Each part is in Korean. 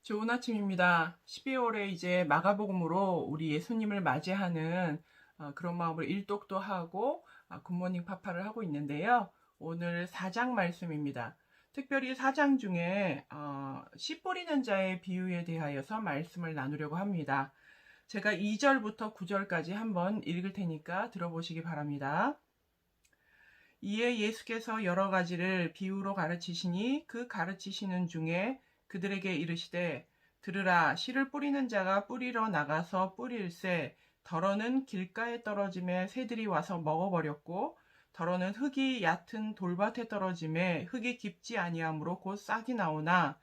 좋은 아침입니다. 12월에 이제 마가복음으로 우리 예수님을 맞이하는 그런 마음으로 일독도 하고 굿모닝 파파를 하고 있는데요. 오늘 4장 말씀입니다. 특별히 4장 중에 씨 뿌리는 자의 비유에 대하여서 말씀을 나누려고 합니다. 제가 2절부터 9절까지 한번 읽을 테니까 들어보시기 바랍니다. 이에 예수께서 여러 가지를 비유로 가르치시니 그 가르치시는 중에 그들에게 이르시되 들으라. 씨를 뿌리는 자가 뿌리러 나가서 뿌릴새 더러는 길가에 떨어짐에 새들이 와서 먹어버렸고 더러는 흙이 얕은 돌밭에 떨어짐에 흙이 깊지 아니하므로 곧 싹이 나오나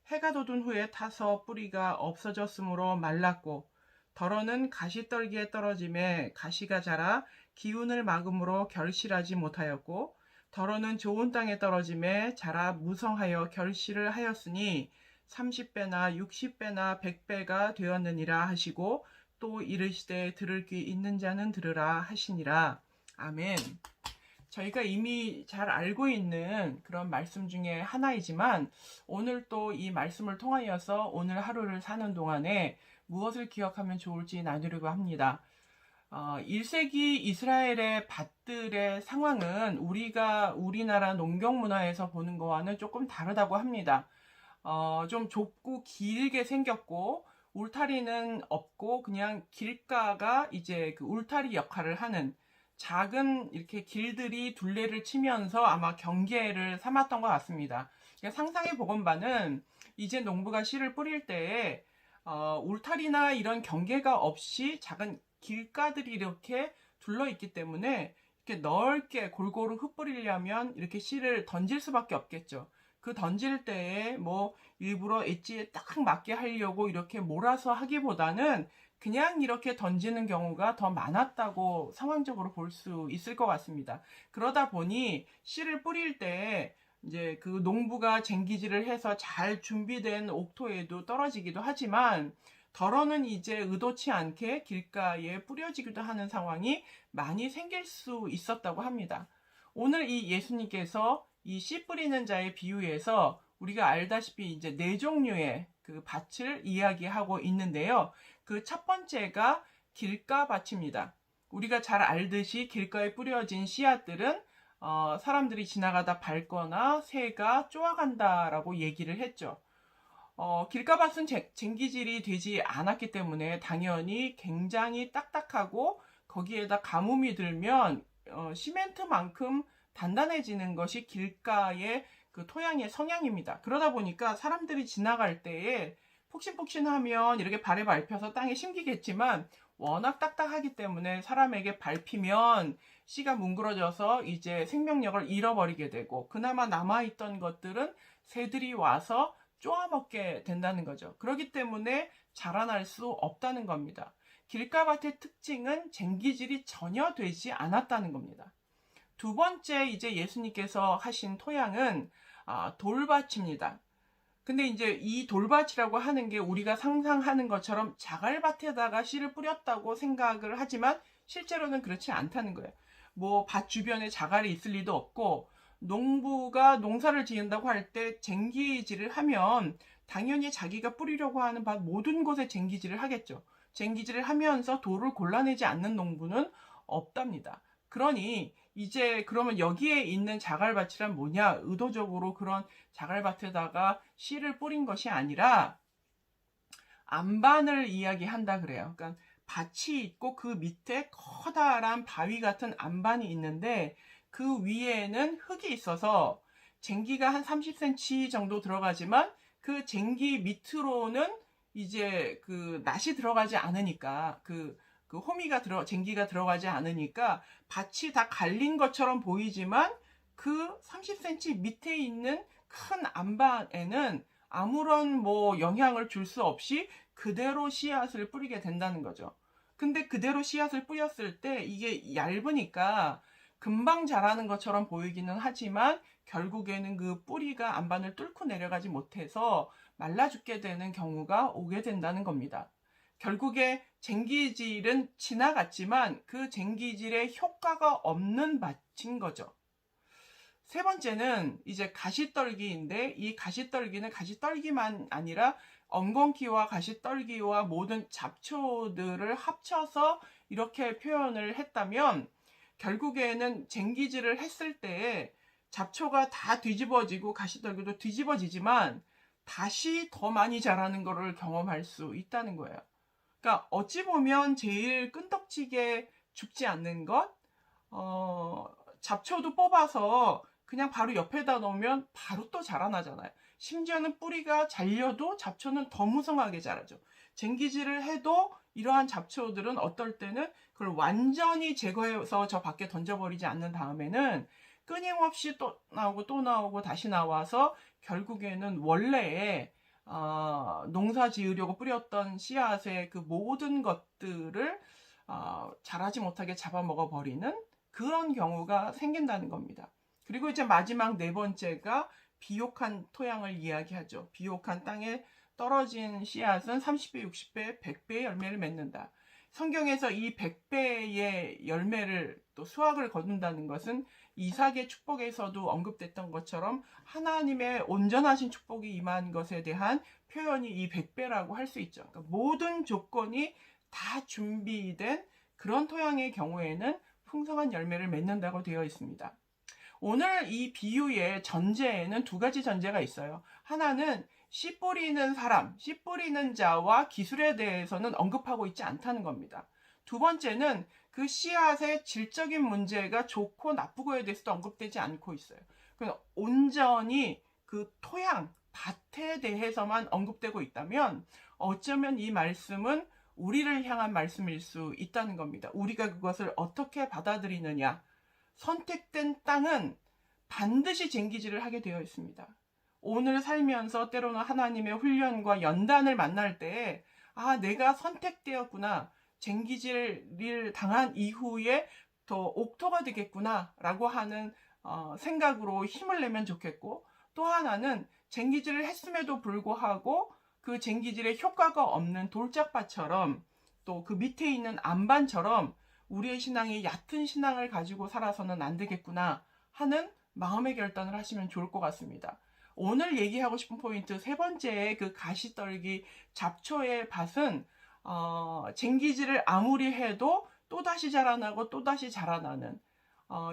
해가 돋은 후에 타서 뿌리가 없어졌으므로 말랐고 더러는 가시떨기에 떨어짐에 가시가 자라 기운을 막음으로 결실하지 못하였고 더러는 좋은 땅에 떨어짐에 자라 무성하여 결실을 하였으니 30배나 60배나 100배가 되었느니라 하시고 또 이르시되 들을 귀 있는 자는 들으라 하시니라. 아멘. 저희가 이미 잘 알고 있는 그런 말씀 중에 하나이지만 오늘 또 이 말씀을 통하여서 오늘 하루를 사는 동안에 무엇을 기억하면 좋을지 나누려고 합니다. 1세기 이스라엘의 밭들의 상황은 우리가 우리나라 농경 문화에서 보는 거와는 조금 다르다고 합니다. 좀 좁고 길게 생겼고 울타리는 없고 그냥 길가가 이제 그 울타리 역할을 하는 작은 이렇게 길들이 둘레를 치면서 아마 경계를 삼았던 것 같습니다. 그러니까 상상해 보건 바는 이제 농부가 씨를 뿌릴 때에 울타리나 이런 경계가 없이 작은 길가들이 이렇게 둘러 있기 때문에 이렇게 넓게 골고루 흩뿌리려면 이렇게 씨를 던질 수밖에 없겠죠. 그 던질 때에 뭐 일부러 엣지에 딱 맞게 하려고 이렇게 몰아서 하기보다는 그냥 이렇게 던지는 경우가 더 많았다고 상황적으로 볼 수 있을 것 같습니다. 그러다 보니 씨를 뿌릴 때 이제 그 농부가 쟁기질을 해서 잘 준비된 옥토에도 떨어지기도 하지만 덜어는 이제 의도치 않게 길가에 뿌려지기도 하는 상황이 많이 생길 수 있었다고 합니다. 오늘 이 예수님께서 이 씨 뿌리는 자의 비유에서 우리가 알다시피 이제 네 종류의 그 밭을 이야기하고 있는데요. 그 첫 번째가 길가 밭입니다. 우리가 잘 알듯이 길가에 뿌려진 씨앗들은 사람들이 지나가다 밟거나 새가 쪼아간다라고 얘기를 했죠. 길가밭은 쟁기질이 되지 않았기 때문에 당연히 굉장히 딱딱하고 거기에다 가뭄이 들면 시멘트만큼 단단해지는 것이 길가의 그 토양의 성향입니다. 그러다 보니까 사람들이 지나갈 때에 폭신폭신하면 이렇게 발에 밟혀서 땅에 심기겠지만 워낙 딱딱하기 때문에 사람에게 밟히면 씨가 뭉그러져서 이제 생명력을 잃어버리게 되고 그나마 남아있던 것들은 새들이 와서 쪼아먹게 된다는 거죠. 그렇기 때문에 자라날 수 없다는 겁니다. 길가밭의 특징은 쟁기질이 전혀 되지 않았다는 겁니다. 두 번째 이제 예수님께서 하신 토양은 돌밭입니다. 근데 이제 이 돌밭이라고 하는 게 우리가 상상하는 것처럼 자갈밭에다가 씨를 뿌렸다고 생각을 하지만 실제로는 그렇지 않다는 거예요. 뭐 밭 주변에 자갈이 있을 리도 없고 농부가 농사를 지은다고 할 때 쟁기질을 하면 당연히 자기가 뿌리려고 하는 밭 모든 곳에 쟁기질을 하겠죠. 쟁기질을 하면서 돌을 골라내지 않는 농부는 없답니다. 그러니 이제 그러면 여기에 있는 자갈밭이란 뭐냐? 의도적으로 그런 자갈밭에다가 씨를 뿌린 것이 아니라 안반을 이야기한다 그래요. 그러니까 밭이 있고 그 밑에 커다란 바위 같은 안반이 있는데 그 위에는 흙이 있어서 쟁기가 한 30cm 정도 들어가지만 그 쟁기 밑으로는 이제 그 낫이 들어가지 않으니까 그 쟁기가 들어가지 않으니까 밭이 다 갈린 것처럼 보이지만 그 30cm 밑에 있는 큰 안반에는 아무런 뭐 영향을 줄 수 없이 그대로 씨앗을 뿌리게 된다는 거죠. 근데 그대로 씨앗을 뿌렸을 때 이게 얇으니까 금방 자라는 것처럼 보이기는 하지만 결국에는 그 뿌리가 안반을 뚫고 내려가지 못해서 말라 죽게 되는 경우가 오게 된다는 겁니다. 결국에 쟁기질은 지나갔지만 그 쟁기질에 효과가 없는 밭인 거죠. 세 번째는 이제 가시떨기인데, 이 가시떨기는 가시떨기만 아니라 엉겅퀴와 가시떨기와 모든 잡초들을 합쳐서 이렇게 표현을 했다면, 결국에는 쟁기질을 했을 때 잡초가 다 뒤집어지고 가시떨기도 뒤집어지지만 다시 더 많이 자라는 것을 경험할 수 있다는 거예요. 그러니까 어찌 보면 제일 끈덕지게 죽지 않는 것, 잡초도 뽑아서 그냥 바로 옆에다 놓으면 바로 또 자라나잖아요. 심지어는 뿌리가 잘려도 잡초는 더 무성하게 자라죠. 쟁기질을 해도 이러한 잡초들은 어떨 때는 그걸 완전히 제거해서 저 밖에 던져버리지 않는 다음에는 끊임없이 또 나오고 다시 나와서 결국에는 원래의 농사 지으려고 뿌렸던 씨앗의 그 모든 것들을 자라지 못하게 잡아먹어 버리는 그런 경우가 생긴다는 겁니다. 그리고 이제 마지막 네 번째가 비옥한 토양을 이야기하죠. 비옥한 땅에 떨어진 씨앗은 30배, 60배, 100배의 열매를 맺는다. 성경에서 이 100배의 열매를 또 수확을 거둔다는 것은 이삭의 축복에서도 언급됐던 것처럼 하나님의 온전하신 축복이 임한 것에 대한 표현이 이 100배라고 할 수 있죠. 그러니까 모든 조건이 다 준비된 그런 토양의 경우에는 풍성한 열매를 맺는다고 되어 있습니다. 오늘 이 비유의 전제에는 두 가지 전제가 있어요. 하나는 씨 뿌리는 사람, 씨 뿌리는 자와 기술에 대해서는 언급하고 있지 않다는 겁니다. 두 번째는 그 씨앗의 질적인 문제가 좋고 나쁘고에 대해서도 언급되지 않고 있어요. 그래서 온전히 그 토양, 밭에 대해서만 언급되고 있다면 어쩌면 이 말씀은 우리를 향한 말씀일 수 있다는 겁니다. 우리가 그것을 어떻게 받아들이느냐. 선택된 땅은 반드시 쟁기질을 하게 되어 있습니다. 오늘 살면서 때로는 하나님의 훈련과 연단을 만날 때, 내가 선택되었구나. 쟁기질을 당한 이후에 더 옥토가 되겠구나. 라고 하는 생각으로 힘을 내면 좋겠고, 또 하나는 쟁기질을 했음에도 불구하고 그 쟁기질의 효과가 없는 돌짝밭처럼 또 그 밑에 있는 안반처럼 우리의 신앙이 얕은 신앙을 가지고 살아서는 안 되겠구나 하는 마음의 결단을 하시면 좋을 것 같습니다. 오늘 얘기하고 싶은 포인트 세 번째, 그 가시떨기 잡초의 밭은 쟁기질을 아무리 해도 또다시 자라나고 또다시 자라나는,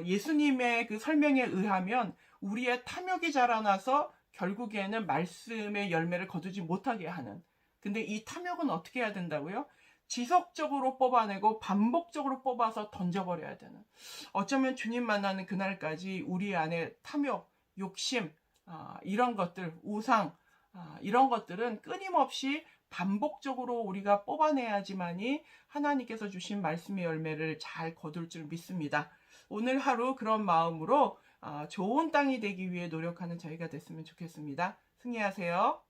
예수님의 그 설명에 의하면 우리의 탐욕이 자라나서 결국에는 말씀의 열매를 거두지 못하게 하는, 근데 이 탐욕은 어떻게 해야 된다고요? 지속적으로 뽑아내고 반복적으로 뽑아서 던져버려야 되는, 어쩌면 주님 만나는 그날까지 우리 안에 탐욕, 욕심, 이런 것들, 우상, 이런 것들은 끊임없이 반복적으로 우리가 뽑아내야지만이 하나님께서 주신 말씀의 열매를 잘 거둘 줄 믿습니다. 오늘 하루 그런 마음으로 좋은 땅이 되기 위해 노력하는 저희가 됐으면 좋겠습니다. 승리하세요.